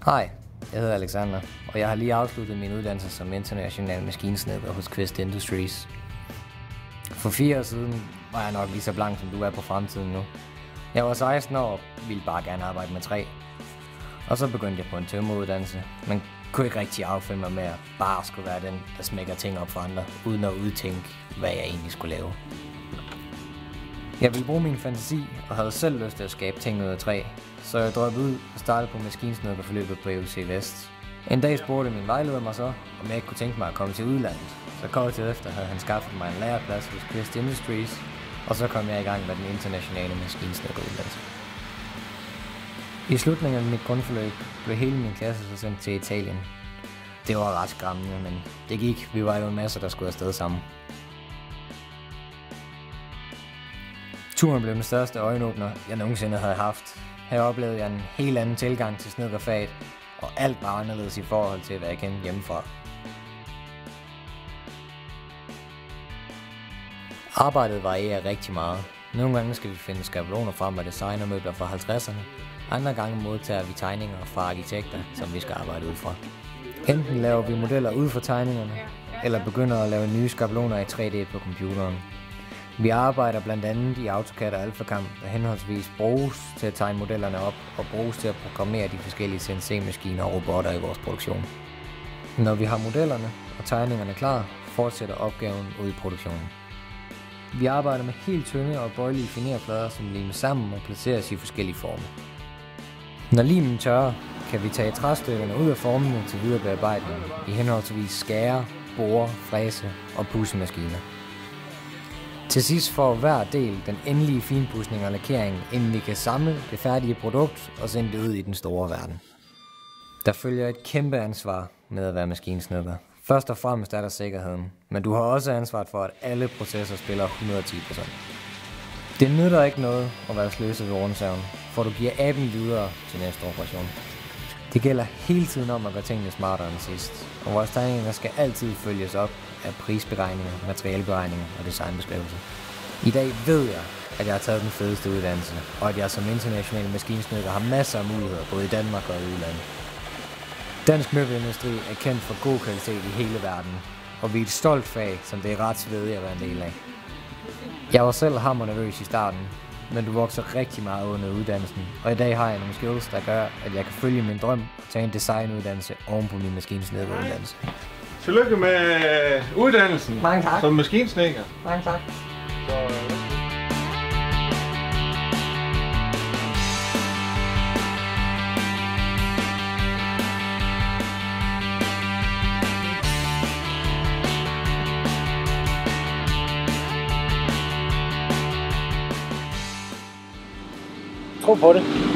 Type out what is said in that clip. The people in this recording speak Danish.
Hej, jeg hedder Alexander, og jeg har lige afsluttet min uddannelse som international maskinsnedker hos Quest Industries. For 4 år siden var jeg nok lige så blank, som du er på fremtiden nu. Jeg var 16 år og ville bare gerne arbejde med træ. Og så begyndte jeg på en tømreruddannelse, men kunne ikke rigtig affinde mig med at bare skulle være den, der smækker ting op for andre, uden at udtænke, hvad jeg egentlig skulle lave. Jeg ville bruge min fantasi og havde selv lyst til at skabe ting ud af træ, så jeg droppede ud og startede på maskinsnedkerforløbet på EUC Vest. En dag spurgte min vejleder mig så, om jeg ikke kunne tænke mig at komme til udlandet. Så kort tid efter havde han skaffet mig en læreplads hos Quest Industries, og så kom jeg i gang med den internationale maskinsnedkeruddannelse. I slutningen af mit grundforløb blev hele min klasse så sendt til Italien. Det var ret skræmmende, men det gik. Vi var jo en masse, der skulle afsted sammen. Turen blev den største øjenåbner, jeg nogensinde havde haft. Her oplevede jeg en helt anden tilgang til snedkerfaget, og alt var anderledes i forhold til, hvad jeg kendte hjemmefra. Arbejdet varierer rigtig meget. Nogle gange skal vi finde skabeloner frem af designermøbler fra 50'erne. Andre gange modtager vi tegninger fra arkitekter, som vi skal arbejde ud fra. Enten laver vi modeller ud fra tegningerne, eller begynder at lave nye skabeloner i 3D på computeren. Vi arbejder blandt andet i AutoCAD og AlphaCam, der henholdsvis bruges til at tegne modellerne op og bruges til at programmere de forskellige CNC-maskiner og robotter i vores produktion. Når vi har modellerne og tegningerne klar, fortsætter opgaven ud i produktionen. Vi arbejder med helt tynde og bøjelige finerplader, som limes sammen og placeres i forskellige former. Når limen tørrer, kan vi tage træstykkerne ud af formene til videre bearbejdning i henholdsvis skære, bore, fræse og pudsemaskiner. Til sidst får hver del den endelige finpudsning og lakering, inden vi kan samle det færdige produkt og sende det ud i den store verden. Der følger et kæmpe ansvar med at være maskinsnedker. Først og fremmest er der sikkerheden, men du har også ansvaret for, at alle processer spiller 110%. Det nytter ikke noget at være sløset ved rundsaven, for du giver aben videre til næste operation. Det gælder hele tiden om at gøre tingene smartere end sidst, og vores tegninger skal altid følges op af prisberegninger, materialeberegninger og designbeskrivelser. I dag ved jeg, at jeg har taget den fedeste uddannelse, og at jeg som international maskinsnedker har masser af muligheder både i Danmark og i udlandet. Dansk møbelindustri er kendt for god kvalitet i hele verden, og vi er et stolt fag, som det er ret svedigt at være en del af. Jeg var selv hammernervøs i starten, men du vokser rigtig meget under uddannelsen, og i dag har jeg nogle skills, der gør, at jeg kan følge min drøm og tage en designuddannelse oven på min maskinsnedkeruddannelse. Tillykke med uddannelsen. Mange tak. Som maskinsnedker. Mange tak. Tro på det.